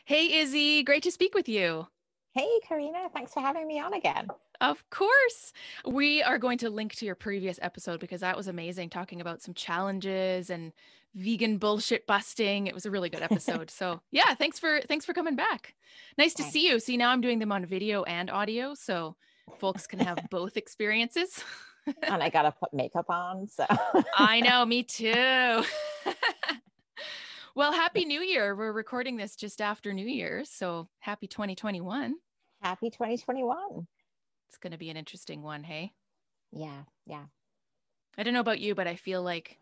Hey, Izzy, great to speak with you. Hey, Karina, thanks for having me on again. Of course. We are going to link to your previous episode because that was amazing, talking about some challenges and vegan bullshit busting. It was a really good episode. So, yeah, thanks for coming back. Nice to see Thanks. you. See, now I'm doing them on video and audio so folks can have both experiences. And I gotta put makeup on, so I know, me too. Well, happy New Year. We're recording this just after New Year's, so happy 2021. happy 2021. It's going to be an interesting one, hey? Yeah, yeah. I don't know about you, but I feel like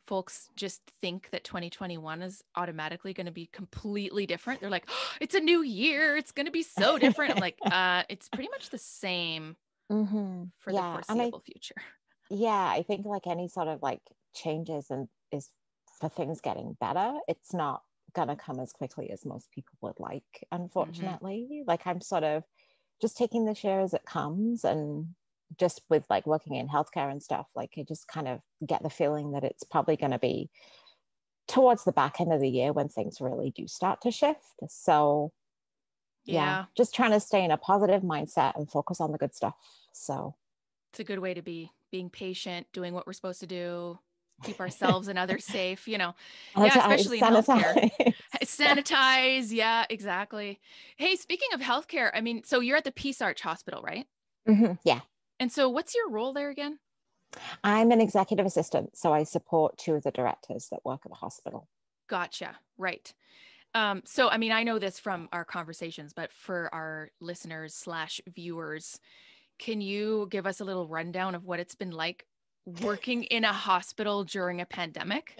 folks just think that 2021 is automatically going to be completely different. They're like, oh, it's a new year. It's going to be so different. I'm like, it's pretty much the same for the Yeah, and foreseeable future. I think like any sort of like changes and is for things getting better, it's not gonna come as quickly as most people would like, Hmm. unfortunately. Like I'm sort of just taking the share as it comes, and just with like working in healthcare and stuff, like I just kind of get the feeling that it's probably going to be towards the back end of the year when things really do start to shift. So yeah, Yeah, just trying to stay in a positive mindset and focus on the good stuff. So it's a good way to be, being patient, doing what we're supposed to do, keep ourselves and others safe, Yeah, sanitize, especially in healthcare. sanitize. Sanitize. Yeah, exactly. Hey, speaking of healthcare, I mean, so you're at the Peace Arch Hospital, right? Yeah, And so what's your role there again? I'm an executive assistant, so I support two of the directors that work at the hospital. Gotcha. Right. So I mean, I know this from our conversations, but for our listeners slash viewers, can you give us a little rundown of what it's been like working in a hospital during a pandemic?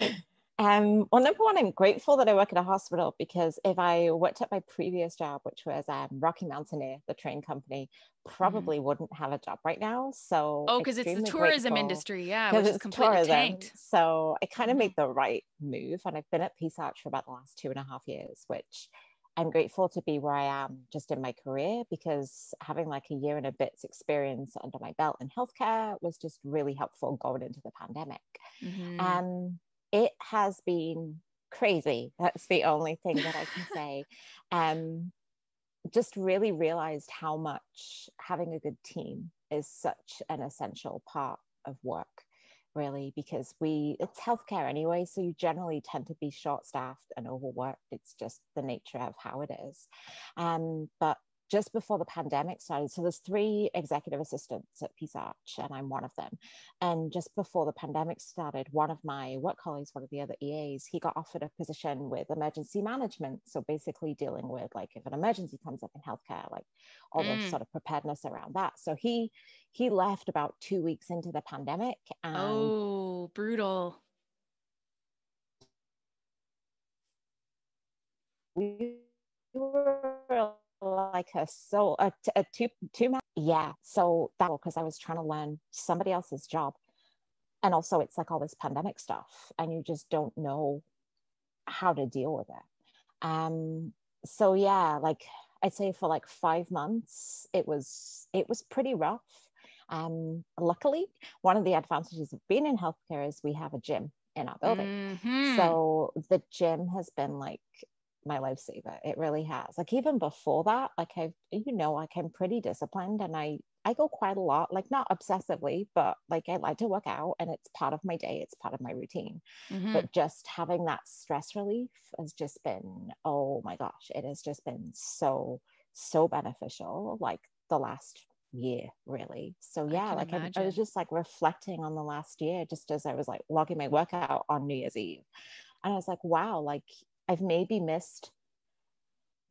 Well, number one, I'm grateful that I work at a hospital because if I worked at my previous job, which was Rocky Mountaineer, the train company, Mhm. probably wouldn't have a job right now. So Oh, because it's the extremely tourism grateful industry, yeah, because which is it's completely tourism. tanked. So I kind of Hmm. made the right move, and I've been at Peace Arch for about the last 2.5 years, which I'm grateful to be where I am just in my career because having like a year and a bit's experience under my belt in healthcare was just really helpful going into the pandemic. Hmm. Um, it has been crazy. That's the only thing that I can say. Um, just really realized how much having a good team is such an essential part of work, really, because it's healthcare anyway, so you generally tend to be short staffed and overworked. It's just the nature of how it is. But just before the pandemic started, so there's three executive assistants at Peace Arch, and I'm one of them. And just before the pandemic started, one of my work colleagues, one of the other EAs, he got offered a position with emergency management. So basically dealing with like if an emergency comes up in healthcare, like all the Mm. sort of preparedness around that. So he left about 2 weeks into the pandemic, and Oh, brutal. we were like a two man. Yeah. So that because I was trying to learn somebody else's job. And also it's like all this pandemic stuff and you just don't know how to deal with it. So yeah, like I'd say for like 5 months, it was pretty rough. Luckily, one of the advantages of being in healthcare is we have a gym in our building. Hmm. So the gym has been like my lifesaver. It really has. Like even before that, like like I'm pretty disciplined and I go quite a lot, like not obsessively, but like I like to work out and it's part of my day, it's part of my routine. Hmm. But just having that stress relief has just been, oh my gosh, it has just been so beneficial, like the last year, really. So I yeah, can like I was imagine. just like reflecting on the last year just as I was like logging my workout on New Year's Eve. And I was like, wow, like I've maybe missed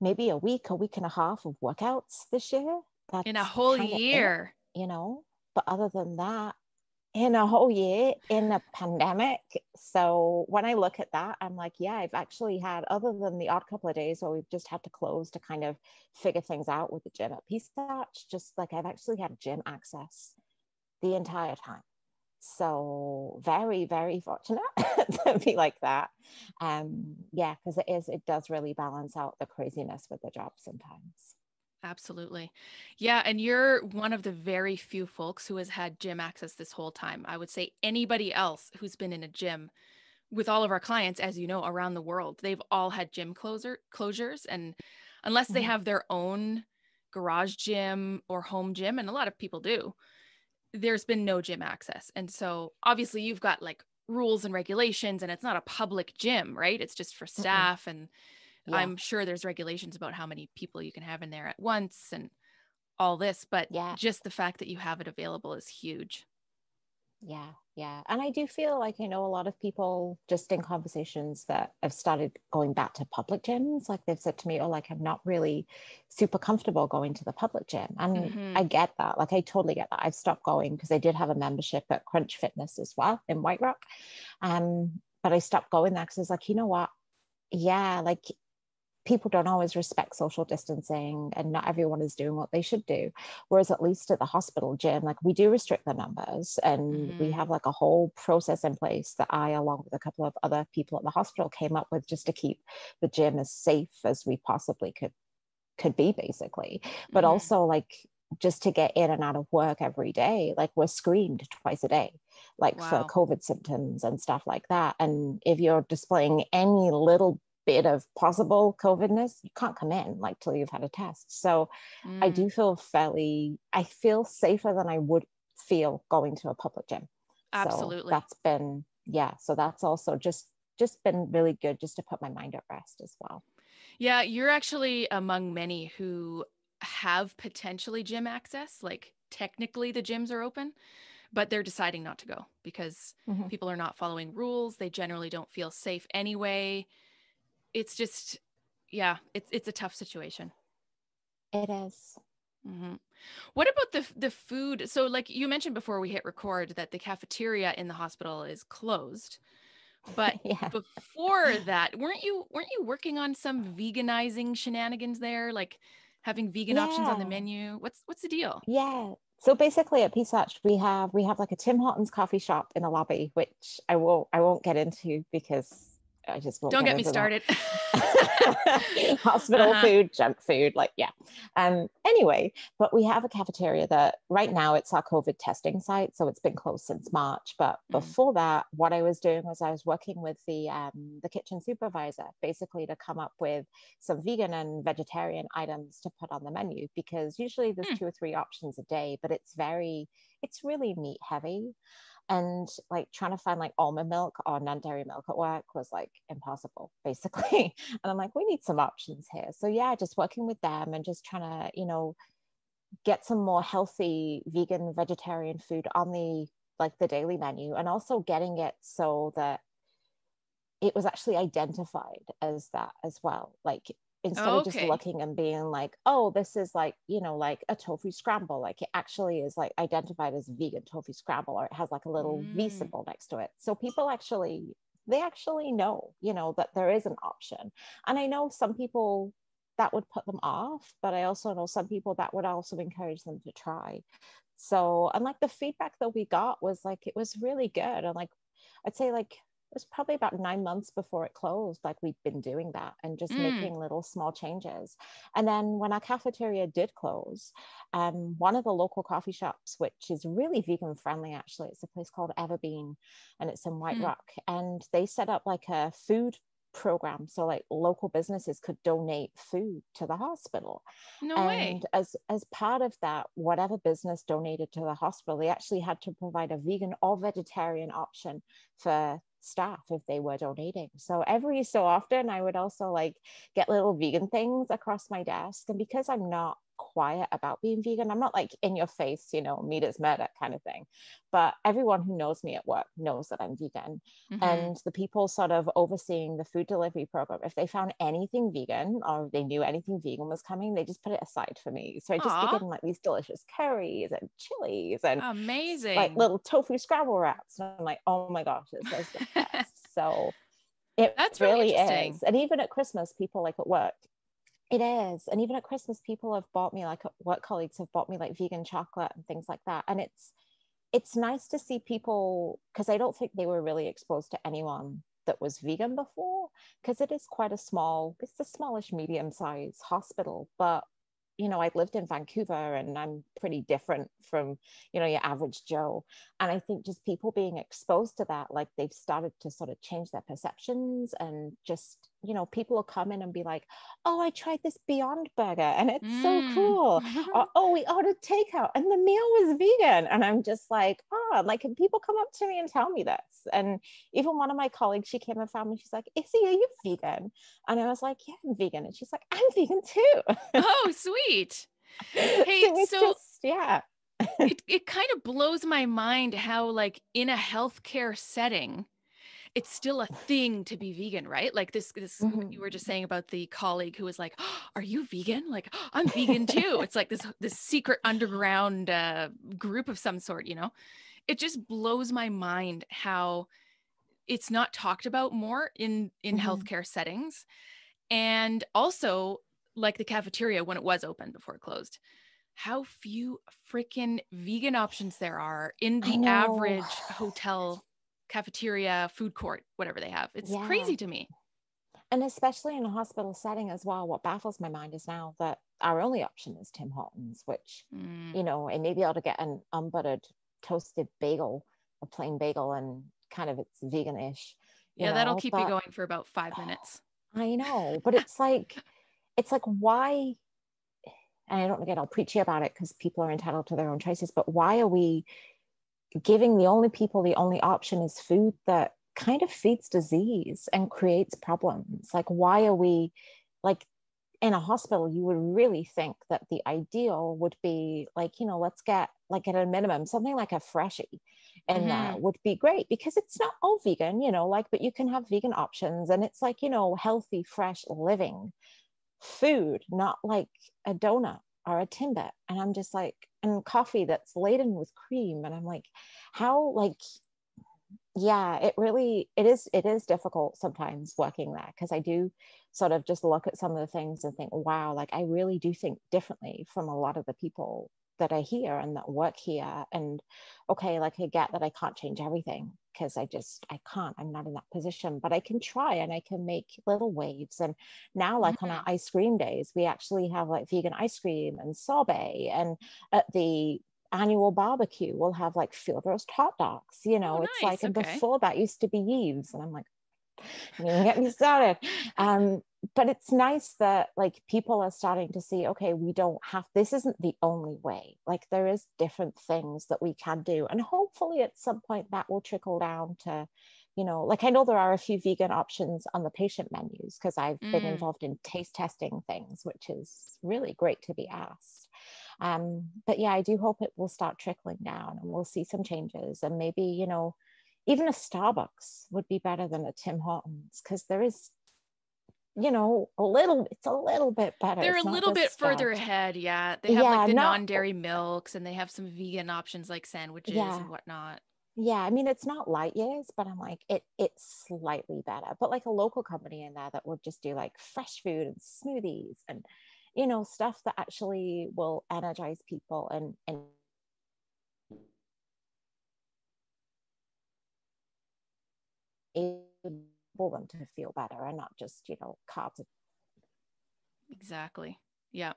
maybe a week and a half of workouts this year. In a That's whole kind of it, year. you know? But other than that, in a whole year in a pandemic. So when I look at that, I'm like, yeah, I've actually had, other than the odd couple of days where we've just had to close to kind of figure things out with the gym at Peace Arch, just like I've actually had gym access the entire time. So very, very fortunate to be like that. Yeah, because it does really balance out the craziness with the job sometimes. Absolutely. Yeah, and you're one of the very few folks who has had gym access this whole time. I would say anybody else who's been in a gym with all of our clients, as you know, around the world, they've all had gym closures. And unless they Mhm. have their own garage gym or home gym, and a lot of people do, there's been no gym access. And so obviously you've got like rules and regulations, and it's not a public gym, right? It's just for Mm-mm. staff. And Yeah, I'm sure there's regulations about how many people you can have in there at once and all this, but yeah. just the fact that you have it available is huge. Yeah, yeah. And I do feel like I know a lot of people just in conversations that have started going back to public gyms. Like they've said to me, oh, like I'm not really super comfortable going to the public gym. And Hmm. I get that. Like I totally get that. I've stopped going because I did have a membership at Crunch Fitness as well in White Rock. But I stopped going there because I was like, you know what? Yeah, like people don't always respect social distancing and not everyone is doing what they should do, whereas at least at the hospital gym, like we do restrict the numbers and we Hmm. have like a whole process in place that I, along with a couple of other people at the hospital, came up with just to keep the gym as safe as we possibly could be, basically. But Hmm. also like just to get in and out of work every day, like we're screened twice a day, like for Wow. COVID symptoms and stuff like that. And if you're displaying any little bit of possible COVIDness, you can't come in like till you've had a test. So I Mm, do feel I feel safer than I would feel going to a public gym. So absolutely. that's been, yeah. So that's also just been really good just to put my mind at rest as well. Yeah, you're actually among many who have potentially gym access. Like technically the gyms are open, but they're deciding not to go because Mhm. people are not following rules. They generally don't feel safe anyway. It's just, yeah, it's a tough situation. It is. Hmm. What about the food? So, like you mentioned before we hit record, that the cafeteria in the hospital is closed. But Yeah. before that, weren't you working on some veganizing shenanigans there, like having vegan options on the Yeah. menu? What's the deal? Yeah. So basically at Peace Arch we have like a Tim Hortons coffee shop in the lobby, which I won't get into because I just won't Don't get get me into that. started. Hospital Uh-huh. food, junk food, like yeah. Anyway, but we have a cafeteria that right now it's our COVID testing site, so it's been closed since March. But Mm. before that, what I was doing was I was working with the kitchen supervisor, basically to come up with some vegan and vegetarian items to put on the menu because usually there's Mm. 2 or 3 options a day, but it's really meat heavy, and like trying to find like almond milk or non-dairy milk at work was like impossible basically. And I'm like, we need some options here. So yeah, just working with them and just trying to get some more healthy vegan vegetarian food on the daily menu, and also getting it so that it was actually identified as that as well. Like instead of just Okay. looking and being like, oh, this is like, like a tofu scramble, like it actually is like identified as vegan tofu scramble, or it has like a little V Mm. symbol next to it. So people actually know, that there is an option. And I know some people that would put them off, but I also know some people that would also encourage them to try. So, and like the feedback that we got was like, it was really good. And like, I'd say like it was probably about 9 months before it closed. Like we'd been doing that and just Mm. making little small changes. And then when our cafeteria did close, one of the local coffee shops, which is really vegan friendly, actually, it's a place called Everbean, and it's in White Mm. Rock. And they set up like a food program so like local businesses could donate food to the hospital. No way. And as part of that, whatever business donated to the hospital, they actually had to provide a vegan or vegetarian option for staff if they were donating. So every so often I would also like get little vegan things across my desk. And because I'm not quiet about being vegan, I'm not like in your face, meat is murder kind of thing, but everyone who knows me at work knows that I'm vegan. Hmm. And the people sort of overseeing the food delivery program, if they found anything vegan or they knew anything vegan was coming, they just put it aside for me. So I'd just be Aw, getting like these delicious curries and chilies and like amazing. little tofu scrabble wraps. And I'm like, oh my gosh, this is the best. So it That's really really interesting. is. And even at Christmas, people like at work, it is. And even at Christmas, people have bought me like work colleagues have bought me like vegan chocolate and things like that. And it's nice to see people, because I don't think they were really exposed to anyone that was vegan before, because it's a smallish medium sized hospital, but you know, I lived in Vancouver and I'm pretty different from, you know, your average Joe. And I think just people being exposed to that, like they've started to sort of change their perceptions, and just, you know, people will come in and be like, oh, I tried this Beyond Burger and it's so Mm. cool. Or, oh, we ordered takeout and the meal was vegan. And I'm just like, oh, like, and people come up to me and tell me this. And even one of my colleagues, she came and found me. She's like, Izzy, are you vegan? And I was like, yeah, I'm vegan. And she's like, I'm vegan too. Oh, sweet. Hey, So it's so just, yeah. it kind of blows my mind how, like, in a healthcare setting, it's still a thing to be vegan, right? Like this what Mhm. you were just saying about the colleague who was like, oh, "Are you vegan?" Like, oh, "I'm vegan too." It's like this secret underground group of some sort, you know? It just blows my mind how it's not talked about more in Mhm. healthcare settings. And also, like the cafeteria when it was open before it closed, how few freaking vegan options there are in I the know. average hotel cafeteria, food court, whatever they have. It's Yeah. crazy to me. And especially in a hospital setting as well, what baffles my mind is now that our only option is Tim Hortons, which, Mm. you know, and maybe able to get an unbuttered toasted bagel, a plain bagel, and kind of it's vegan-ish, you Yeah, that'll know, keep you but going for about 5 minutes. I know, but it's like, why, and I don't get all preachy about it because people are entitled to their own choices, but why are we giving the only people the only option is food that kind of feeds disease and creates problems? Like, why are we, like, in a hospital, you would really think that the ideal would be like, you know, let's get, like, at a minimum something like a freshie, and Mm-hmm. would be great because it's not all vegan, you know, like, but you can have vegan options, and it's like, you know, healthy, fresh living food, not like a donut or a Timbit. And I'm just like, and coffee that's laden with cream. And I'm like, how, like, yeah, it is difficult sometimes working there, because I do sort of just look at some of the things and think, wow, like I really do think differently from a lot of the people that are here and that work here. And okay, like I get that I can't change everything because I can't, I'm not in that position, but I can try and I can make little waves. And now, like on our Mm-hmm. ice cream days, we actually have like vegan ice cream and sorbet, and at the annual barbecue we'll have like field roast hot dogs, you Oh, know, it's like, nice. and Okay. before that used to be Yves, and I'm like, don't even get me started. But it's nice that like people are starting to see, okay, we don't have, this isn't the only way, like there is different things that we can do, and hopefully at some point that will trickle down to, you know, like I know there are a few vegan options on the patient menus because I've been Mm. involved in taste testing things, which is really great to be asked. But yeah, I do hope it will start trickling down and we'll see some changes. And maybe, you know, even a Starbucks would be better than a Tim Hortons, because there is, you know, it's a little bit better. They're a It's not little bit just, further ahead. Yeah. They have like yeah, the not, non-dairy milks and they have some vegan options like sandwiches yeah. and whatnot. Yeah, I mean, it's not light years, but I'm like, it's slightly better. But like a local company in there that would just do like fresh food and smoothies and, you know, stuff that actually will energize people and enable them to feel better, and not just, you know, carbs. Exactly. Yeah.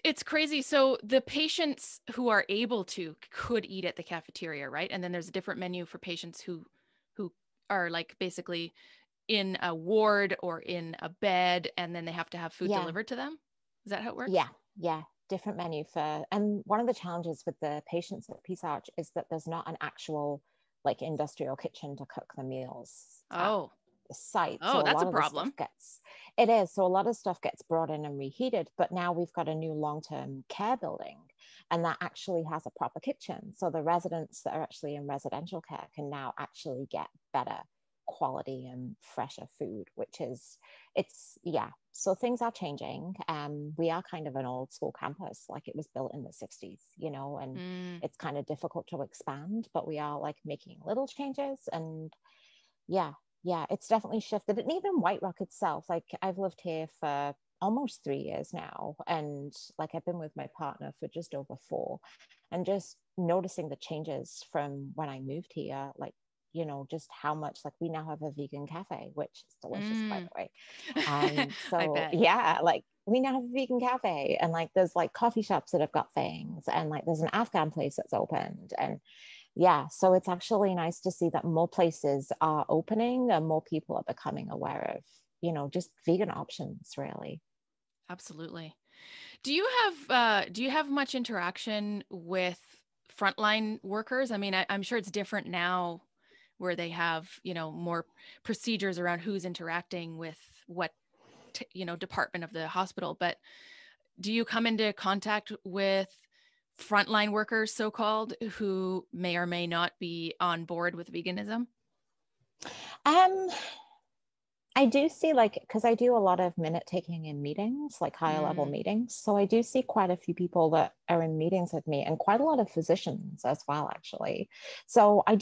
It's crazy. So the patients who are able to could eat at the cafeteria, right? And then there's a different menu for patients who are like basically in a ward or in a bed and then they have to have food Yeah, delivered to them. Is that how it works? yeah, yeah. Different menu for, and one of the challenges with the patients at Peace Arch is that there's not an actual like industrial kitchen to cook the meals at Oh. the site. So Oh, a that's a lot of the stuff problem. it is. So a lot of stuff gets brought in and reheated, but now we've got a new long-term care building and that actually has a proper kitchen. So the residents that are actually in residential care can now actually get better quality and fresher food, which is, it's, yeah. So things are changing. We are kind of an old school campus, like it was built in the 60s, you know, and Mm. it's kind of difficult to expand, but we are like making little changes. And yeah, yeah, it's definitely shifted. And even White Rock itself, like I've lived here for almost 3 years now, and like I've been with my partner for just over four, and just noticing the changes from when I moved here, like, you know, just how much, like we now have a vegan cafe, which is delicious, by Mm. the way. I So bet. yeah, like we now have a vegan cafe, and like there's like coffee shops that have got things, and like there's an Afghan place that's opened. And yeah, so it's actually nice to see that more places are opening and more people are becoming aware of, just vegan options, really. Absolutely. Do you have much interaction with frontline workers? I mean, I'm sure it's different now where they have, more procedures around who's interacting with what, department of the hospital. But do you come into contact with frontline workers, so-called, who may or may not be on board with veganism? Um, I do see, like, because I do a lot of minute taking in meetings, like higher level Mm. meetings. So I do see quite a few people that are in meetings with me, and quite a lot of physicians as well, actually. So I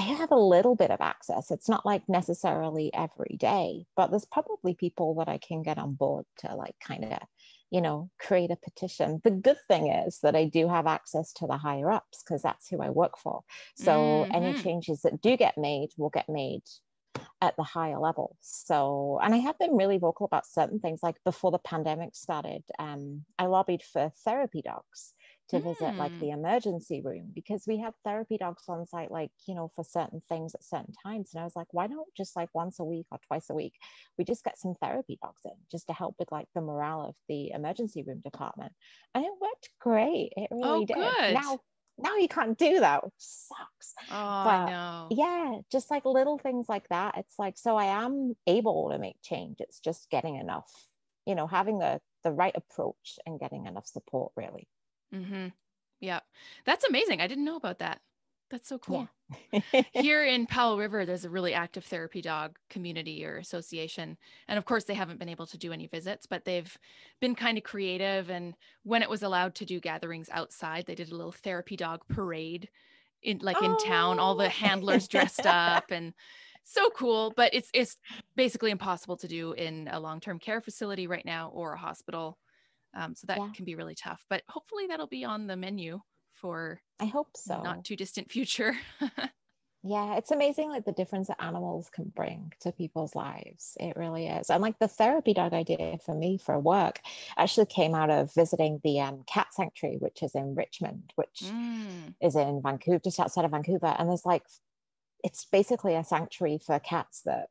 have a little bit of access. It's not like necessarily every day, but there's probably people that I can get on board to like kind of, create a petition. The good thing is that I do have access to the higher ups because that's who I work for. So any Hmm. changes that do get made will get made at the higher levels. So, and I have been really vocal about certain things. Like before the pandemic started, I lobbied for therapy dogs to visit like Mm. the emergency room, because we had therapy dogs on site, like, for certain things at certain times. And I was like, why not just like once a week or twice a week, we just get some therapy dogs in just to help with like the morale of the emergency room department. And it worked great. It Oh, really did. good. Now you can't do that, which sucks. Oh, I But know. yeah, just like little things like that. It's like, so I am able to make change. It's just getting enough, having the right approach and getting enough support, really. Hmm. Yeah. That's amazing. I didn't know about that. That's so Yeah. cool. Here in Powell River, there's a really active therapy dog community or association. And of course, they haven't been able to do any visits, but they've been kind of creative. And when it was allowed to do gatherings outside, they did a little therapy dog parade in town, all the Oh. handlers dressed up, and so cool. But it's basically impossible to do in a long-term care facility right now or a hospital. So that Yeah, can be really tough. But hopefully that'll be on the menu for I hope not so. too distant future. Yeah, it's amazing like the difference that animals can bring to people's lives. It really is. And like the therapy dog idea for me for work actually came out of visiting the cat sanctuary, which is in Richmond, which Mm. is in Vancouver, just outside of Vancouver. And there's like, it's basically a sanctuary for cats that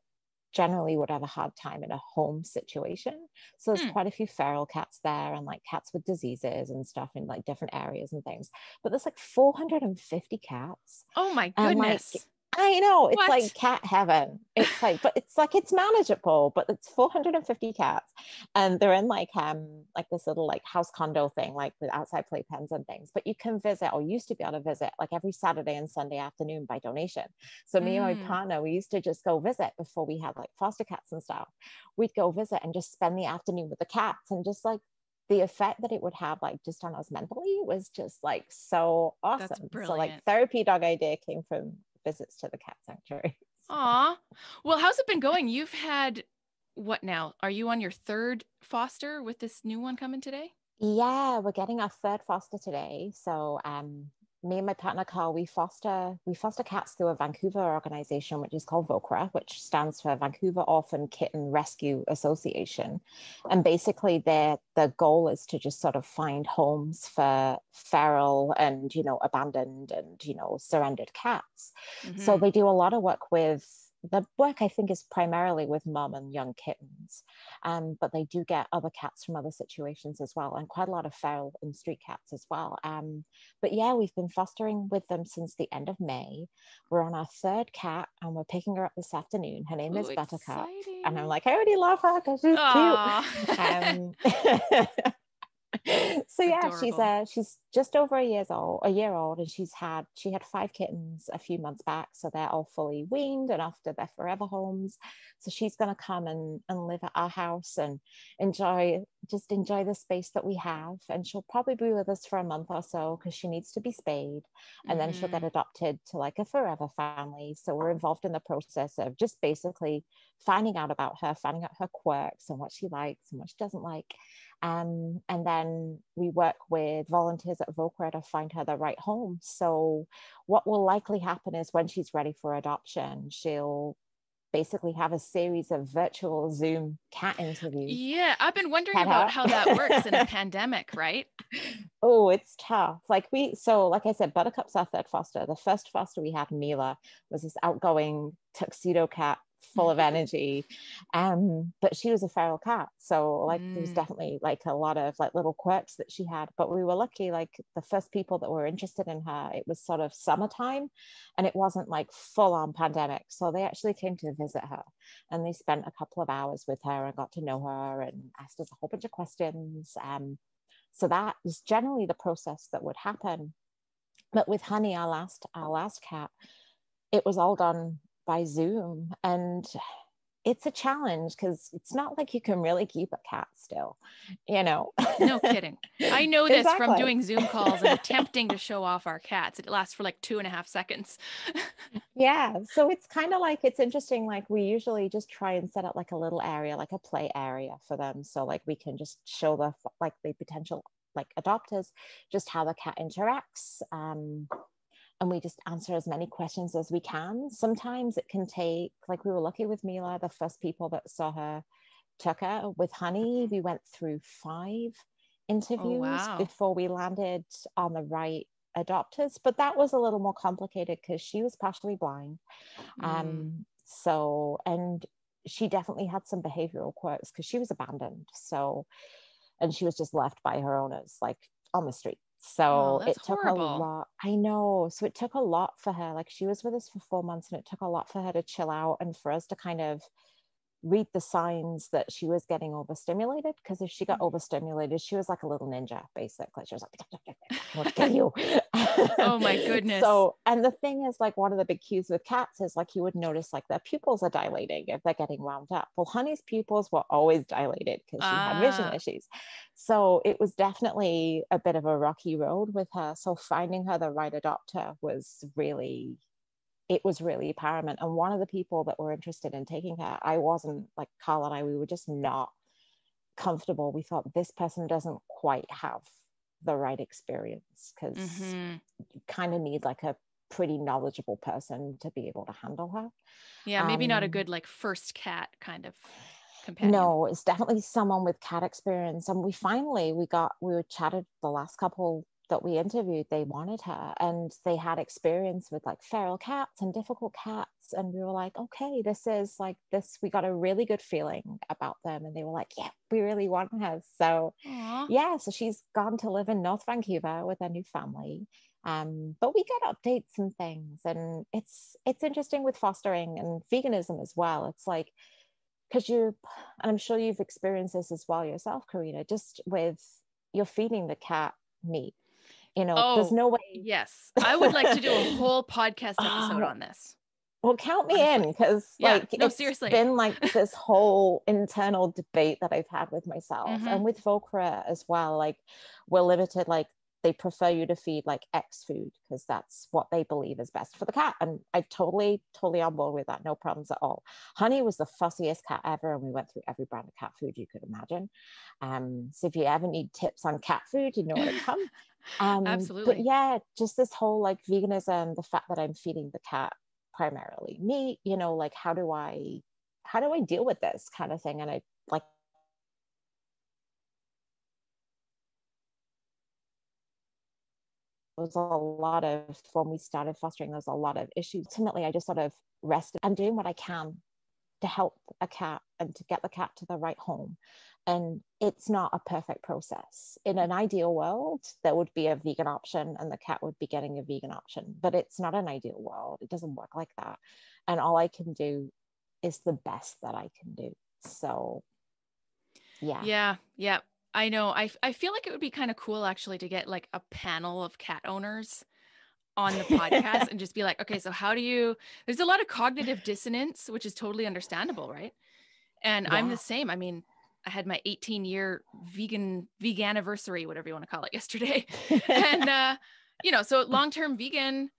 generally would have a hard time in a home situation. So there's Hmm. quite a few feral cats there, and like cats with diseases and stuff in like different areas and things. But there's like 450 cats. Oh my And like, goodness. I know it's like What? cat heaven. It's like, but it's like it's manageable, but it's 450 cats. And they're in like this little like house condo thing, like with outside playpens and things. But you can visit, or used to be able to visit, like every Saturday and Sunday afternoon by donation. So me and my Mm. partner, we used to just go visit before we had like foster cats and stuff. We'd go visit and just spend the afternoon with the cats, and just like the effect that it would have like just on us mentally was just like so That's awesome. So like brilliant. therapy dog idea came from visits to the cat sanctuary. Aw. Well, how's it been going? You've had what now? Are you on your third foster with this new one coming today? Yeah, we're getting our third foster today. So me and my partner Carl, we foster cats through a Vancouver organization which is called VOCRA, which stands for Vancouver Orphan Kitten Rescue Association. And basically their goal is to just sort of find homes for feral and abandoned and surrendered cats. So Mm-hmm. they do a lot of work with the work I think is primarily with mom and young kittens. But they do get other cats from other situations as well, and quite a lot of feral and street cats as well. But yeah, we've been fostering with them since the end of May. We're on our third cat, and we're picking her up this afternoon. Her name Ooh, is Buttercup, and I'm exciting. like, I already love her because she's cute. Aw. Um, so yeah, Adorable. she's just over a year old, and she had 5 kittens a few months back, so they're all fully weaned and off to their forever homes. So she's gonna come and live at our house and enjoy the space that we have, and she'll probably be with us for a month or so because she needs to be spayed, and then she'll get Mm-hmm. adopted to like a forever family. So we're involved in the process of just basically finding out about her, finding out her quirks and what she likes and what she doesn't like. And then we work with volunteers at Vocra to find her the right home. So what will likely happen is when she's ready for adoption, she'll basically have a series of virtual Zoom cat interviews. Yeah, I've been wondering Cat about out. how that works in a pandemic, right? Oh, it's tough. Like I said, Buttercup's our third foster. The first foster we had, Mila, was this outgoing tuxedo cat full of energy. But she was a feral cat. So like there was definitely like a lot of like little quirks that she had. But we were lucky, like the first people that were interested in her, it was sort of summertime and it wasn't like full on pandemic. So they actually came to visit her and they spent a couple of hours with her and got to know her and asked us a whole bunch of questions. So that is generally the process that would happen. But with Honey, our last cat, it was all done by Zoom. And it's a challenge because it's not like you can really keep a cat still, you know. No kidding. I know this from Exactly. doing Zoom calls and attempting to show off our cats. It lasts for like 2.5 seconds. Yeah. So it's kind of like, it's interesting. Like we usually just try and set up like a little area, like a play area for them. So like we can just show the potential like adopters just how the cat interacts. And we just answer as many questions as we can. Sometimes it can take, like we were lucky with Mila, the first people that saw her took her. With Honey, we went through 5 Oh, interviews wow. before we landed on the right adopters, but that was a little more complicated because she was partially blind. So, and she definitely had some behavioral quirks because she was abandoned. So, and she was just left by her owners, like on the street. Oh, So that's it took a horrible. lot. I know. So it took a lot for her. Like she was with us for 4 months and it took a lot for her to chill out and for us to kind of read the signs that she was getting overstimulated, because if she got overstimulated, she was like a little ninja, basically. She was like, I want to kill Oh my you. goodness. So, and the thing is, like, one of the big cues with cats is like you would notice like their pupils are dilating if they're getting wound up. Well, Honey's pupils were always dilated because she had vision Ah, issues. So it was definitely a bit of a rocky road with her. So finding her the right adopter was really, it was really paramount. And one of the people that were interested in taking her, I wasn't, like Carl and I, we were just not comfortable. We thought this person doesn't quite have the right experience because mm-hmm. you kind of need like a pretty knowledgeable person to be able to handle her. Yeah, maybe not a Um, good like first cat kind of companion. no, it's definitely someone with cat experience. And we were chatted the last couple that we interviewed, they wanted her and they had experience with like feral cats and difficult cats. And we were like, okay, this is like this, we got a really good feeling about them. And they were like, yeah, we really want her. So Aw. yeah, so she's gone to live in North Vancouver with her new family. But we get updates and things. And it's interesting with fostering and veganism as well. It's like, because and I'm sure you've experienced this as well yourself, Karina, just with you're feeding the cat meat. There's Oh, no way. yes. I would like to do a whole podcast episode Oh, on this, well, count me in, honestly. because Yeah, like no, it's seriously. been like this whole internal debate that I've had with myself Mm-hmm. and with Volcra as well. Like we're limited, like they prefer you to feed like X food because that's what they believe is best for the cat. And I totally on board with that. No problems at all. Honey was the fussiest cat ever, and we went through every brand of cat food you could imagine. So if you ever need tips on cat food, you know where to come. But Absolutely. yeah, just this whole like veganism, the fact that I'm feeding the cat primarily meat, like how do I deal with this kind of thing? And I like there was a lot of, when we started fostering, there was a lot of issues. Ultimately, I just sort of rested. I'm doing what I can to help a cat and to get the cat to the right home. And it's not a perfect process. In an ideal world, there would be a vegan option and the cat would be getting a vegan option, but it's not an ideal world. It doesn't work like that. And all I can do is the best that I can do. So, yeah. Yeah, yeah. I know. I feel like it would be kind of cool actually to get like a panel of cat owners on the podcast and just be like, okay, so how do you, there's a lot of cognitive dissonance, which is totally understandable, right? And I'm the Yeah. same. I mean, I had my 18-year veganiversary, whatever you want to call it, yesterday. And so long-term vegan,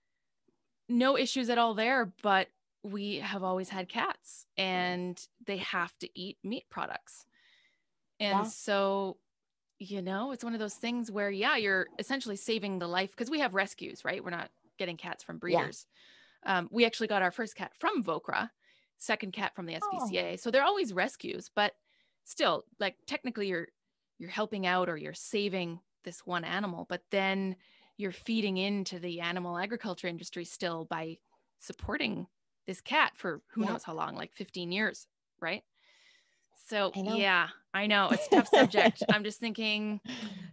no issues at all there, but we have always had cats and they have to eat meat products. And Yeah. so, it's one of those things where, yeah, you're essentially saving the life because we have rescues, right? We're not getting cats from Yeah. breeders. We actually got our first cat from Vokra, second cat from the Oh, SPCA. So they're always rescues, but still, like technically you're helping out or you're saving this one animal, but then you're feeding into the animal agriculture industry still by supporting this cat for who yep. knows how long, like 15 years, right? So I know. yeah, I know it's a tough subject. I'm just thinking,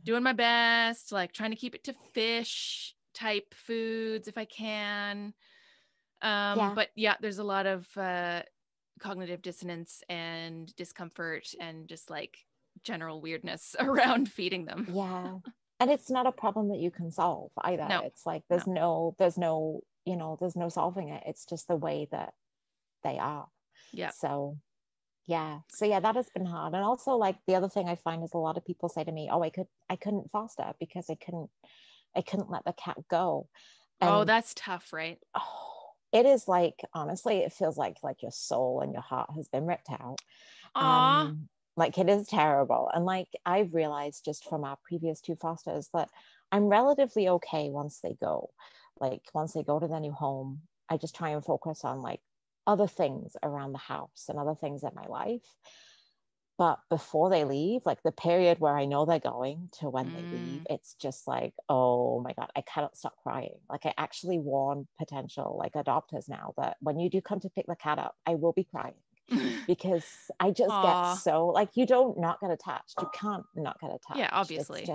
doing my best, like trying to keep it to fish type foods if I can. Yeah. But yeah, there's a lot of cognitive dissonance and discomfort and just like general weirdness around feeding them. Yeah. And it's not a problem that you can solve either. No, It's like no. there's no solving it. It's just the way that they are. Yeah. So yeah. So yeah, that has been hard. And also like the other thing I find is a lot of people say to me, oh, I couldn't foster because I couldn't let the cat go. Oh, And that's tough, right? oh, it is like honestly, it feels like your soul and your heart has been ripped out. Aw. Like it is terrible. And like I've realized just from our previous two fosters that I'm relatively okay once they go. Like once they go to their new home, I just try and focus on like other things around the house and other things in my life. But before they leave, like the period where I know they're going to when they leave, Mm. it's just like, oh my God, I cannot stop crying. Like I actually warn potential like adopters now that when you do come to pick the cat up, I will be crying because I just get Aw. so like you don't not get attached. You can't not get Yeah, attached. obviously.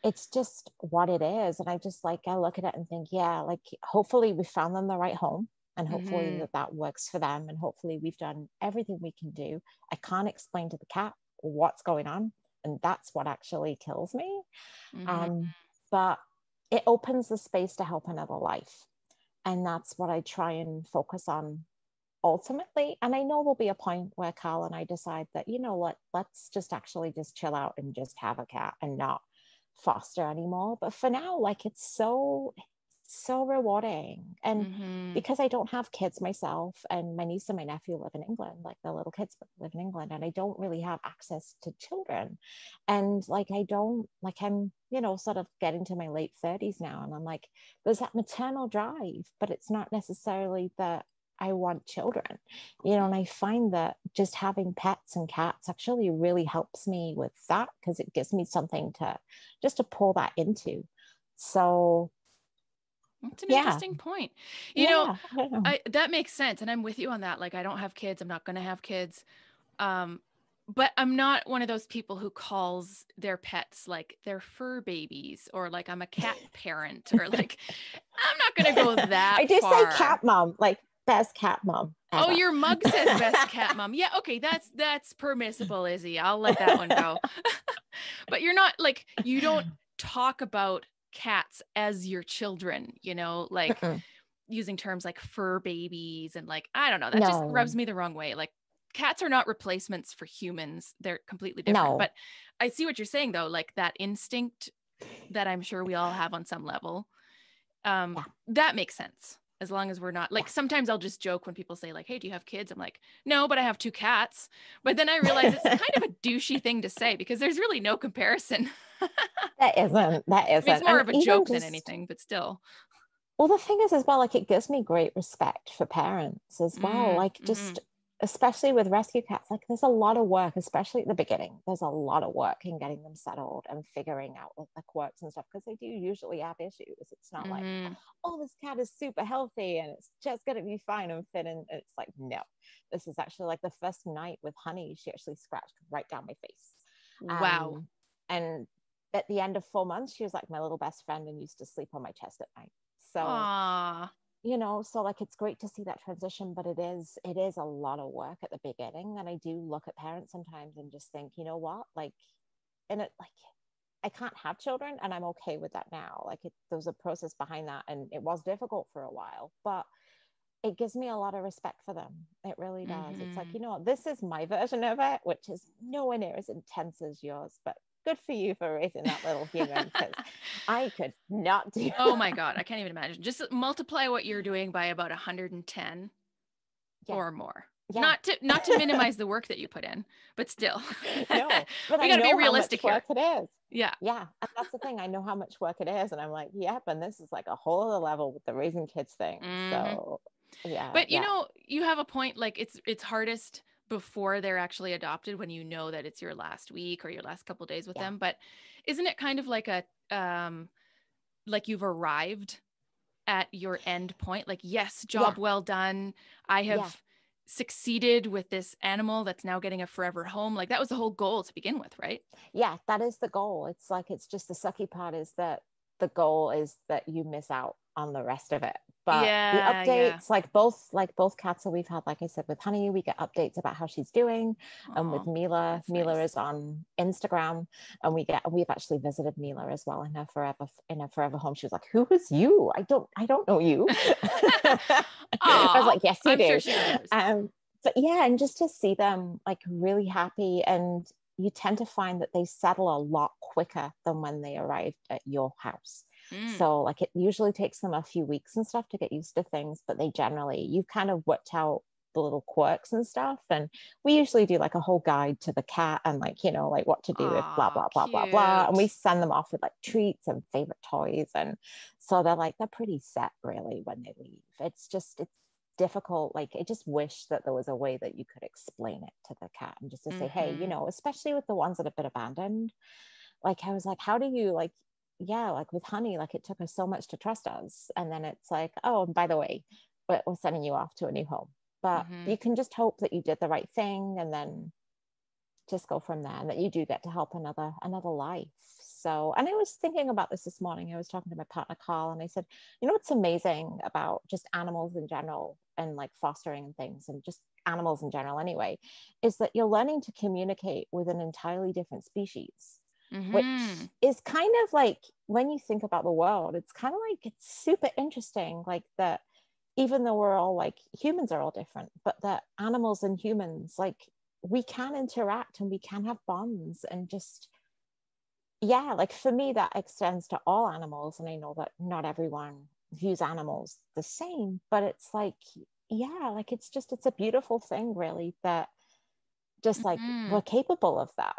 It's just what it is. And I just like I look at it and think, yeah, like hopefully we found them the right home and hopefully Mm-hmm. that works for them. And hopefully we've done everything we can do. I can't explain to the cat what's going on. And that's what actually kills me. Mm-hmm. But it opens the space to help another life. And that's what I try and focus on ultimately. And I know there'll be a point where Carl and I decide that, you know what, let's just actually just chill out and just have a cat and not foster anymore. But for now, like it's so rewarding. And Mm-hmm. because I don't have kids myself and my niece and my nephew live in England, like the little kids live in England, and I don't really have access to children. And like I don't like I'm, sort of getting to my late 30s now. And I'm like, there's that maternal drive, but it's not necessarily that I want children, and I find that just having pets and cats actually really helps me with that because it gives me something to pull that into. So That's an yeah, interesting point. You know, yeah, I don't know. that makes sense, and I'm with you on that. Like, I don't have kids. I'm not going to have kids. Um, but I'm not one of those people who calls their pets like their fur babies or like I'm a cat parent or like I'm not going to go that I do say far. cat mom, like best cat mom Oh, ever. your mug says best cat mom. Yeah, okay, that's permissible, Izzy. I'll let that one go. But you're not like you don't talk about cats as your children, like using terms like fur babies and like I don't know, that just rubs No, me the wrong way. Like cats are not replacements for humans. They're completely different. no, But I see what you're saying though, like that instinct that I'm sure we all have on some level. yeah, That makes sense. As long as we're not like sometimes I'll just joke when people say like, "Hey, do you have kids?" I'm like, "No, but I have two cats." But then I realize it's yeah. kind of a douchey thing to say because there's really no comparison. That I mean, it's isn't. more And of a even joke than just anything, but still. well, the thing is as well, like it gives me great respect for parents as well. Like Mm-hmm. just especially with rescue cats, like there's a lot of work, especially at the beginning. There's a lot of work in getting them settled and figuring out like the quirks and stuff because they do usually have issues. It's not like, Mm-hmm. oh, this cat is super healthy and it's just gonna be fine and fit in. It's like, no, this is actually like the first night with Honey, she actually scratched right down my face. Wow. And at the end of 4 months, she was like my little best friend and used to sleep on my chest at night. So Aw. so like it's great to see that transition, but it is a lot of work at the beginning. And I do look at parents sometimes and just think, you know what, like, and it like I can't have children and I'm okay with that now. Like there was a process behind that and it was difficult for a while, but it gives me a lot of respect for them. It really does. It's like, Mm-hmm. you know what, this is my version of it, which is nowhere near as intense as yours, but good for you for raising that little human because I could not do Oh my that. God, I can't even imagine. Just multiply what you're doing by about 110 Yeah. or more. Yeah. Not to minimize the work that you put in, but still. No, but We I got to be know how much realistic work here. it is. Yeah. Yeah. And that's the thing. I know how much work it is. And I'm like, yep. And this is like a whole other level with the raising kids thing. Hmm. So, Yeah, But you yeah, know, you have a point. Like it's hardest before they're actually adopted when you know that it's your last week or your last couple days with yeah, them. But isn't it kind of like a like you've arrived at your end point? Like, yes, yeah, job well done. I yeah. have succeeded with this animal that's now getting a forever home. Like that was the whole goal to begin with, right? Yeah, that is the goal. It's like, it's just the sucky part is that the goal is that you miss out on the rest of it. But the Yeah, yeah. updates, like both cats that we've had, like I said, with Honey, we get updates about how she's doing. And with Oh, Mila, that's Mila nice. is on Instagram, and we've actually visited Mila as well in her forever home. She was like, "Who is you? I don't know you." I was Aw, like, "Yes, you I'm sure do." she remembers. But yeah, and just to see them like really happy, and you tend to find that they settle a lot quicker than when they arrived at your house. Mm. So like it usually takes them a few weeks and stuff to get used to things, but they generally, you've kind of worked out the little quirks and stuff. And we usually do like a whole guide to the cat and like, like what to do with blah, Aw, blah, blah, blah, blah. And we cute. send them off with like treats and favorite toys. And so they're pretty set really when they leave. It's difficult. Like I just wish that there was a way that you could explain it to the cat and just to say, hey, Mm-hmm. especially with the ones that have been abandoned, like I was like, how do you like, yeah, like with Honey, like it took her so much to trust us, and then it's like, oh, and by the way, we're sending you off to a new home. But Mm-hmm. you can just hope that you did the right thing, and then just go from there, and that you do get to help another life. So, and I was thinking about this morning. I was talking to my partner Carl, and I said, what's amazing about just animals in general, and like fostering and things, and just animals in general anyway, is that you're learning to communicate with an entirely different species, Mm-hmm. which is kind of like, when you think about the world, it's kind of like, it's super interesting, like that even though we're all like, humans are all different, but that animals and humans, like, we can interact and we can have bonds, and just, yeah, like for me that extends to all animals, and I know that not everyone views animals the same, but it's like, yeah, like it's a beautiful thing really, that just like Mm-hmm. we're capable of that.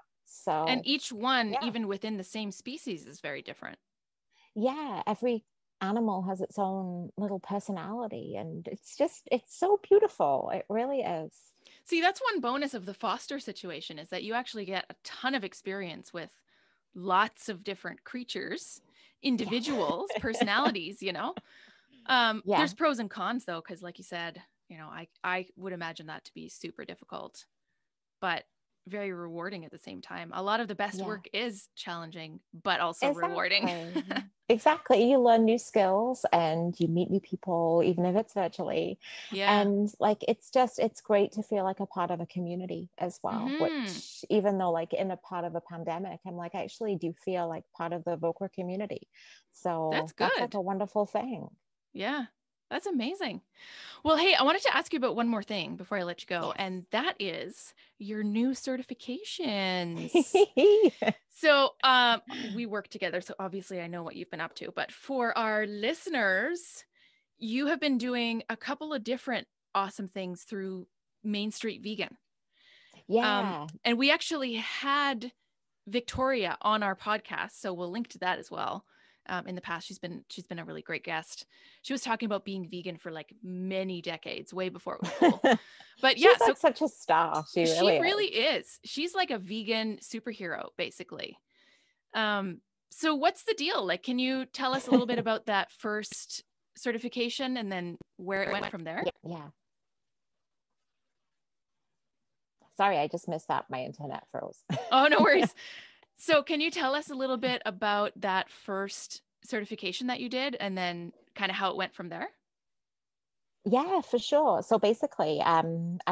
And So each one, yeah, even within the same species, is very different. yeah, every animal has its own little personality, and it's so beautiful, it really is. See, that's one bonus of the foster situation is that you actually get a ton of experience with lots of different creatures, Yeah. individuals, personalities, you know? Yeah, There's pros and cons though, because like you said, I would imagine that to be super difficult, but very rewarding at the same time. A lot of the best yeah, work is challenging, but also rewarding. exactly. Exactly. You learn new skills and you meet new people, even if it's virtually. Yeah. And like, it's great to feel like a part of a community as well, Mm-hmm. which even though like in a part of a pandemic, I'm like, I actually do feel like part of the Voca community. That's So that's like good. a wonderful thing. Yeah. That's amazing. Well, hey, I wanted to ask you about one more thing before I let you go, Yes. and that is your new certifications. So, we work together, so obviously I know what you've been up to, but for our listeners, you have been doing a couple of different awesome things through Main Street Vegan. Yeah. And we actually had Victoria on our podcast, so we'll link to that as well. In the past, she's been a really great guest. She was talking about being vegan for like many decades, way before it was cool. But yeah, She's so like such a star. She she really is. really is. She's like a vegan superhero, basically. Um, so what's the deal? Like, can you tell us a little bit about that first certification and then where it went from there? Yeah. Yeah. Sorry, I just missed that. My internet froze. Oh, no worries. So can you tell us a little bit about that first certification that you did and then kind of how it went from there? Yeah, for sure. So basically, I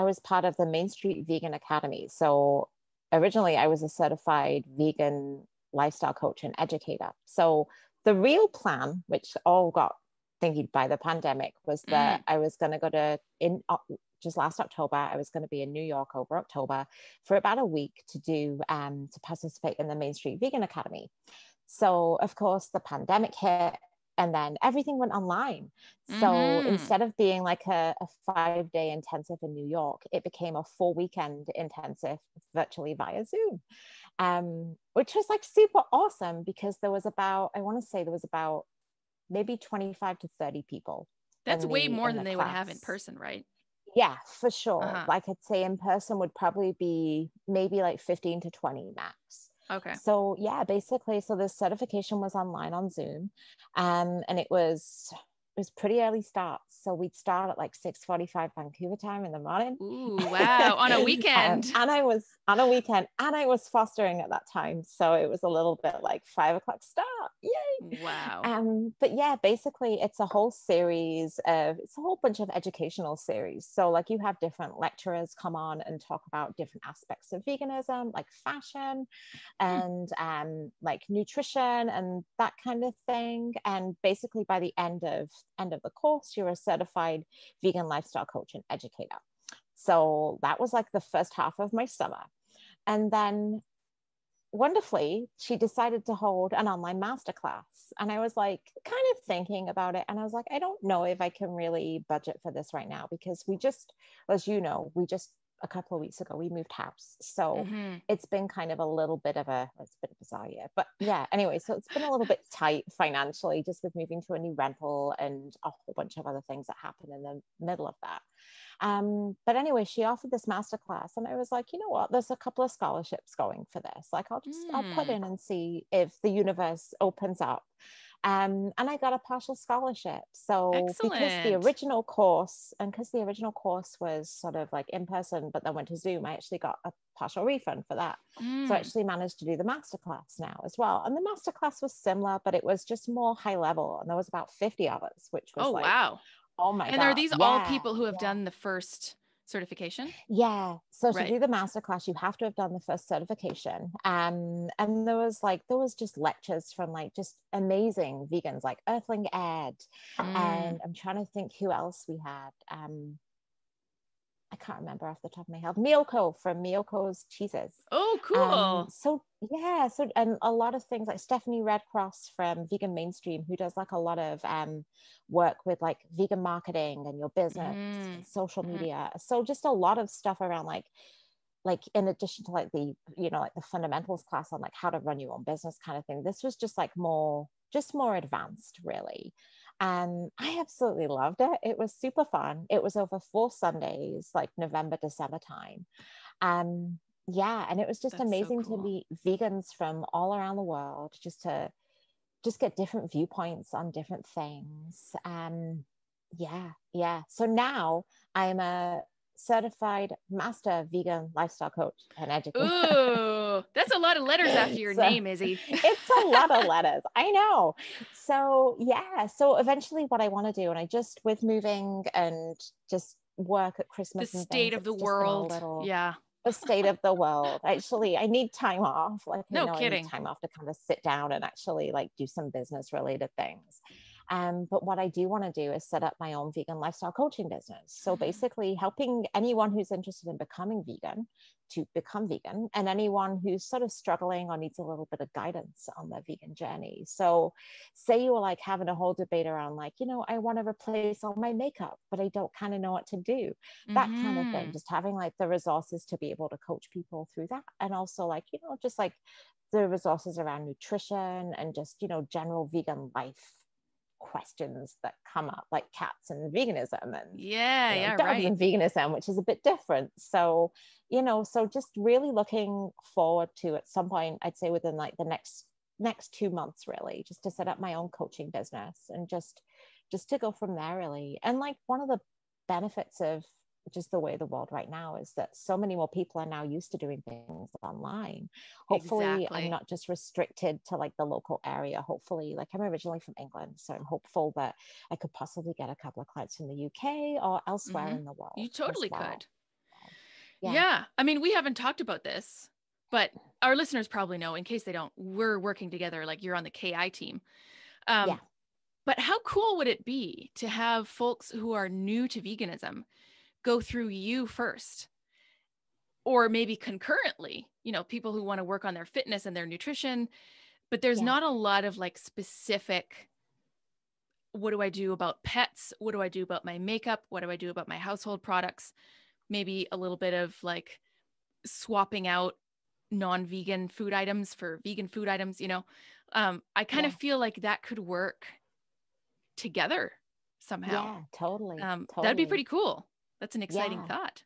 was part of the Main Street Vegan Academy. So originally, I was a certified vegan lifestyle coach and educator. So the real plan, which all got thinking by the pandemic, was that Mm, I was going to go to in just last October. I was going to be in New York over October for about a week to participate in the Main Street Vegan Academy. So of course, the pandemic hit, and then everything went online. So mm-hmm. instead of being like a 5 day intensive in New York, it became a 4 weekend intensive virtually via Zoom, which was like super awesome because there was about, I want to say there was about maybe 25 to 30 people That's way more in than the they would have in class. person, right? Yeah, for sure. Uh-huh. Like I'd say in person would probably be maybe like 15 to 20 max. Okay. So yeah, basically, so the certification was online on Zoom. And it was pretty early starts. So we'd start at like 6:45 Vancouver time in the morning. Ooh, wow. On a weekend. And I was on a weekend and I was fostering at that time. So it was a little bit like 5 o'clock start. Yay. Wow. But yeah, basically it's a whole it's a whole bunch of educational series. So like you have different lecturers come on and talk about different aspects of veganism, like fashion Hmm. and like nutrition and that kind of thing. And basically by the end of the course, you're a certified vegan lifestyle coach and educator. So that was like the first half of my summer. And then wonderfully, she decided to hold an online masterclass. And I was like, kind of thinking about it. And I was like, I don't know if I can really budget for this right now because as you know, a couple of weeks ago, we moved house. So Mm-hmm. it's been kind of it's been a bizarre year. But yeah, anyway, so it's been a little bit tight financially just with moving to a new rental and a whole bunch of other things that happened in the middle of that. But anyway, she offered this masterclass, and I was like, you know what? There's a couple of scholarships going for this. Like, I'll put Mm. in and see if the universe opens up. And I got a partial scholarship. So Excellent. because the original course was sort of like in person, but then went to Zoom, I actually got a partial refund for that. So I Mm. actually managed to do the masterclass now as well. And the masterclass was similar, but it was just more high level. And there was about 50 of us, which was Oh, like, wow. oh my And are God, these all yeah, people who have yeah. done the first certification? Yeah. So to Right. do the masterclass, you have to have done the first certification. And there was just lectures from like just amazing vegans like Earthling Ed. Mm. And I'm trying to think who else we had. I can't remember off the top of my head. Miyoko from Miyoko's Cheeses. Oh, cool. So yeah, so and a lot of things like Stephanie Redcross from Vegan Mainstream, who does like a lot of work with like vegan marketing and your business Mm-hmm. and social Mm-hmm. media. So just a lot of stuff around like in addition to like like the fundamentals class on like how to run your own business kind of thing. This was just like more advanced really. And I absolutely loved it. It was super fun. It was over 4 Sundays, like November, December time. Yeah, and it was just That's so amazing to cool. meet vegans from all around the world, just get different viewpoints on different things. Yeah, yeah. So now I'm a certified master vegan lifestyle coach and educator. Ooh, that's a lot of letters after your So name, Izzy. it's a lot of letters. I know. So yeah. So eventually what I want to do, and I just with moving and just work at The Christmas and state things, of the it's just been a world. little Yeah. the state of the world. Actually, I need time off. Like I No know I need kidding. time off to kind of sit down and actually like do some business related things. But what I do want to do is set up my own vegan lifestyle coaching business. So basically helping anyone who's interested in becoming vegan to become vegan and anyone who's sort of struggling or needs a little bit of guidance on their vegan journey. So say you were like having a whole debate around like, I want to replace all my makeup, but I don't kind of know what to do, that kind of thing, Mm-hmm. just having like the resources to be able to coach people through that. And also like just like the resources around nutrition and just general vegan life questions that come up like cats and veganism and Yeah, yeah, dogs right. and veganism, which is a bit different. So so just really looking forward to at some point, I'd say within like the next 2 months really, just to set up my own coaching business and just to go from there really. And like one of the benefits of just the way the world right now is that so many more people are now used to doing things online. Hopefully I'm Exactly. not just restricted to like the local area. Hopefully, like I'm originally from England, so I'm hopeful that I could possibly get a couple of clients from the UK or elsewhere Mm-hmm. in the You world as totally well. could. Yeah, Yeah. I mean, we haven't talked about this, but our listeners probably know in case they don't, we're working together, like you're on the KI team. yeah, Um, but how cool would it be to have folks who are new to veganism go through you first? Or maybe concurrently, people who want to work on their fitness and their nutrition, but there's yeah, not a lot of like specific, what do I do about pets? What do I do about my makeup? What do I do about my household products? Maybe a little bit of like swapping out non-vegan food items for vegan food items. I kind of yeah. feel like that could work together somehow. Yeah, totally. That'd be Totally. pretty cool. That's an exciting Yeah. thought.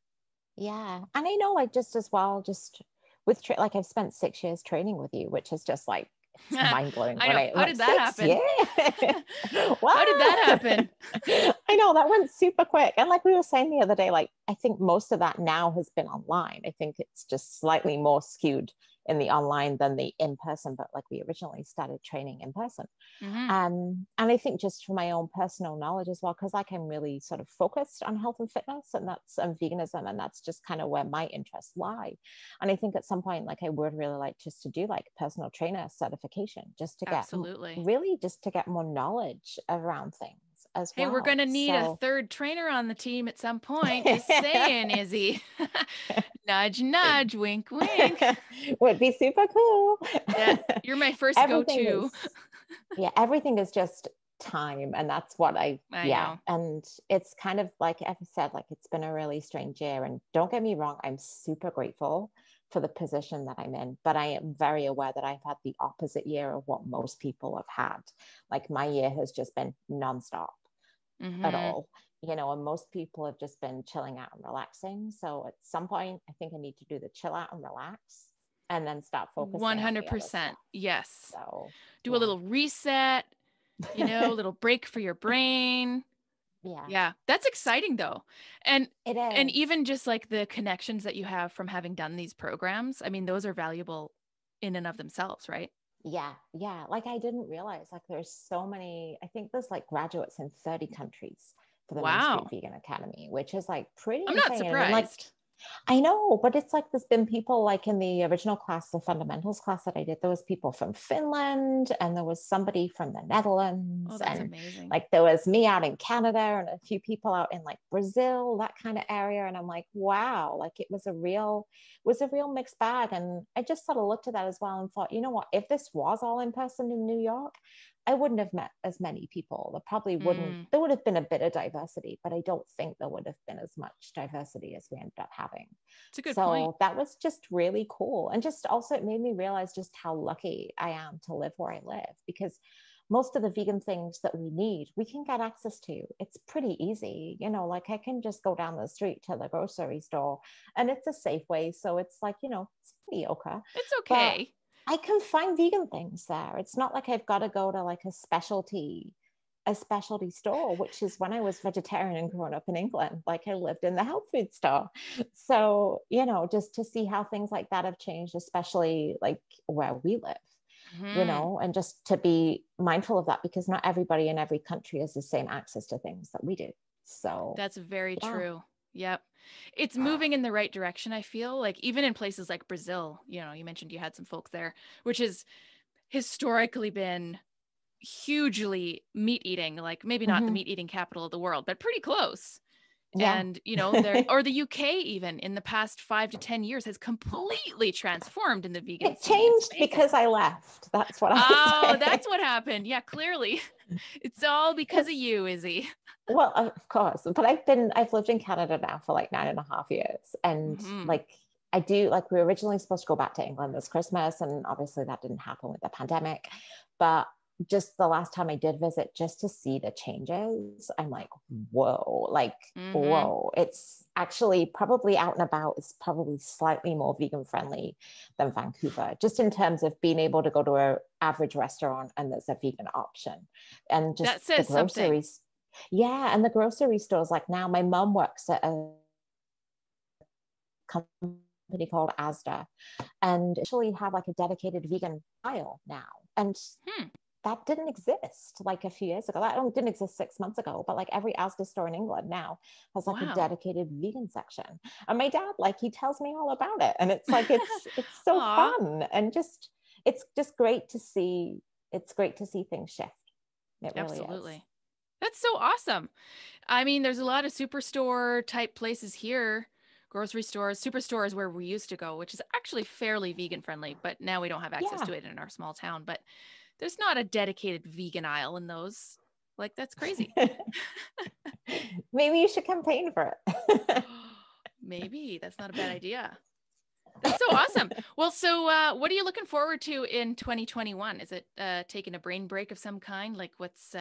Yeah. And I know, like, just as well, just with, like, I've spent 6 years training with you, which is just like, it's mind blowing I when know. I'm How like, did that 6 years. happen? How did that Wow. happen? I know that went super quick. And like we were saying the other day, like, I think most of that now has been online. I think it's just slightly more skewed in the online than the in person, but like we originally started training in person. Mm-hmm. And I think just for my own personal knowledge as well, because like I'm really sort of focused on health and fitness and that's veganism, and that's just kind of where my interests lie. And I think at some point, like I would really like just to do like personal trainer certification, just to get Absolutely. really just to get more knowledge around things as Hey, we're well. going to need a So third trainer on the team at some point. Just saying, Izzy. Nudge, nudge, wink, wink. would be super cool. Yeah, you're my first everything go-to. is yeah, everything is just time, and that's what I yeah. know. And it's kind of like I said, like it's been a really strange year, and don't get me wrong, I'm super grateful for the position that I'm in, but I am very aware that I've had the opposite year of what most people have had. Like my year has just been nonstop at Mm-hmm. all, and most people have just been chilling out and relaxing. So at some point I think I need to do the chill out and relax and then start focusing on the other 100%. stuff. Yes. So Do a yeah. little reset, a little break for your brain. Yeah, Yeah, that's exciting though. And it and is. even just like the connections that you have from having done these programs, I mean, those are valuable in and of themselves, right? Yeah, yeah. Like I didn't realize like there's so many, I think there's like graduates in 30 countries for the Main Street Wow. Vegan Academy, which is like pretty I'm not insane. I mean, like surprised. I know, but it's like there's been people like in the original class, the fundamentals class that I did, there was people from Finland and there was somebody from the Oh, Netherlands, that's and amazing. like there was me out in Canada and a few people out in like Brazil, that kind of area. And I'm like, wow, like it was a real mixed bag. And I just sort of looked at that as well and thought, you know what, if this was all in person in New York, I wouldn't have met as many people. Mm, there would have been a bit of diversity, but I don't think there would have been as much diversity as we ended up having. it's a good point. So that was just really cool. And just also, it made me realize just how lucky I am to live where I live, because most of the vegan things that we need, we can get access to. It's pretty easy. Like I can just go down the street to the grocery store and it's a safe way. So it's like, it's mediocre. It's But okay. I can find vegan things there. It's not like I've got to go to like a specialty store, which is when I was vegetarian and growing up in England, like I lived in the health food store. So, just to see how things like that have changed, especially like where we live, Hmm. and just to be mindful of that, because not everybody in every country has the same access to things that we do. So, That's very yeah. true. Yep. It's moving in the right direction, I feel. Like even in places like Brazil, you mentioned you had some folks there, which has historically been hugely meat eating, like maybe not the Mm-hmm. meat eating capital of the world, but pretty close. Yeah. And, there, or the UK even in the past 5 to 10 years has completely transformed in the vegan It scene. It's changed amazing. because I left. That's what I'll Oh, say. that's what happened. Yeah, clearly. It's all because of Because you, Izzy. Well, of course, but I've lived in Canada now for like 9.5 years. And Hmm. like, I do, like, we were originally supposed to go back to England this Christmas. And obviously that didn't happen with the pandemic. But just the last time I did visit, just to see the changes, I'm like, whoa, like, Hmm. whoa. It's actually probably out and about, it's probably slightly more vegan friendly than Vancouver, just in terms of being able to go to an average restaurant and there's a vegan option. And just That the says something. groceries, yeah, and the grocery stores, like now my mom works at a company called Asda, and actually have like a dedicated vegan aisle now. And Hmm. that didn't exist like a few years ago. That didn't exist 6 months ago, but like every Asda store in England now has like a Wow. dedicated vegan section. And my dad, like, he tells me all about it. And it's like it's so Aw, fun, and just it's just great to see. It's great to see things shift. It really is. absolutely. That's so awesome. I mean, there's a lot of superstore type places here, grocery stores. Superstore is where we used to go, which is actually fairly vegan friendly, but now we don't have access Yeah. to it in our small town. But there's not a dedicated vegan aisle in those. Like, that's crazy. Maybe you should campaign for it. Maybe that's not a bad idea. That's so awesome. Well, so what are you looking forward to in 2021? Is it taking a brain break of some kind? Like what's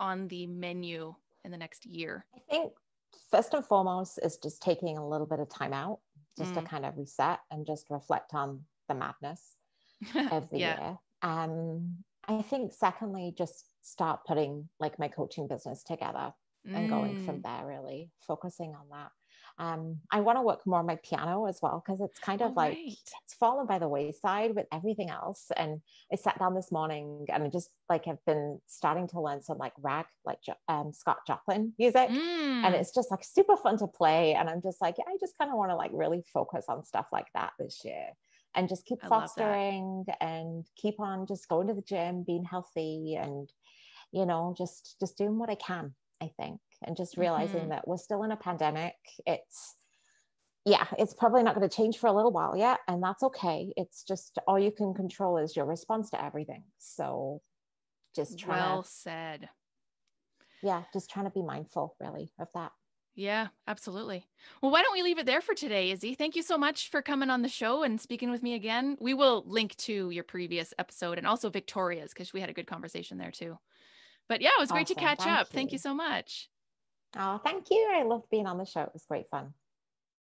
on the menu in the next year? I think first and foremost is just taking a little bit of time out just to kind of reset and just reflect on the madness of the Yeah. year. I think secondly, just start putting like my coaching business together and going from there, really focusing on that. I want to work more on my piano as well, because it's kind of like Right. it's fallen by the wayside with everything else. And I sat down this morning and I just like have been starting to learn some like rag, like Scott Joplin music. And it's just like super fun to play. And I'm just like, yeah, I just kind of want to like really focus on stuff like that this year and just keep I love that. fostering and keep on just going to the gym, being healthy, and just doing what I can, I think, and just realizing that we're still in a pandemic. It's probably not going to change for a little while yet, and that's okay. It's just all you can control is your response to everything. So just Well said. just trying to be mindful really of that. Yeah, absolutely. Well, why don't we leave it there for today, Izzy? Thank you so much for coming on the show and speaking with me again. We will link to your previous episode and also Victoria's, because we had a good conversation there too. But yeah, it was great to Awesome. catch Thank up. Thank you you. so much. Oh, thank you. I loved being on the show. It was great fun.